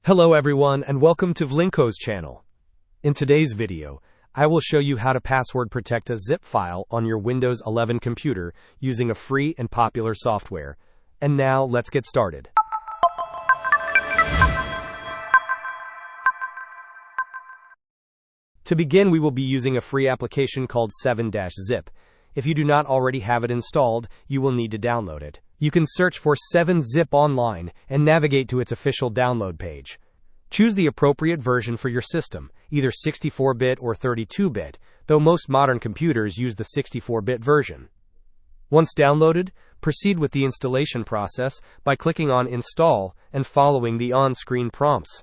Hello everyone and welcome to Vlinko's channel. In today's video, I will show you how to password protect a zip file on your Windows 11 computer using a free and popular software. And now let's get started. To begin, we will be using a free application called 7-Zip. If you do not already have it installed, you will need to download it. You can search for 7-Zip online and navigate to its official download page. Choose the appropriate version for your system, either 64-bit or 32-bit, though most modern computers use the 64-bit version. Once downloaded, proceed with the installation process by clicking on Install and following the on-screen prompts.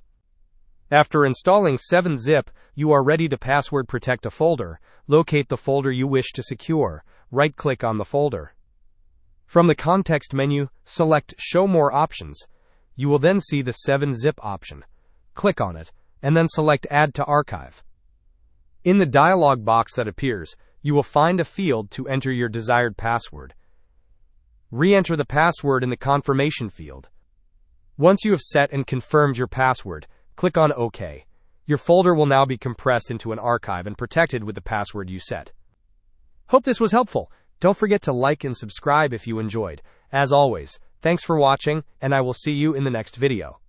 After installing 7-Zip, you are ready to password protect a folder. Locate the folder you wish to secure. Right-click on the folder. From the context menu, select Show More Options. You will then see the 7-Zip option. Click on it, and then select Add to Archive. In the dialog box that appears, you will find a field to enter your desired password. Re-enter the password in the confirmation field. Once you have set and confirmed your password, click on OK. Your folder will now be compressed into an archive and protected with the password you set. Hope this was helpful. Don't forget to like and subscribe if you enjoyed. As always, thanks for watching, and I will see you in the next video.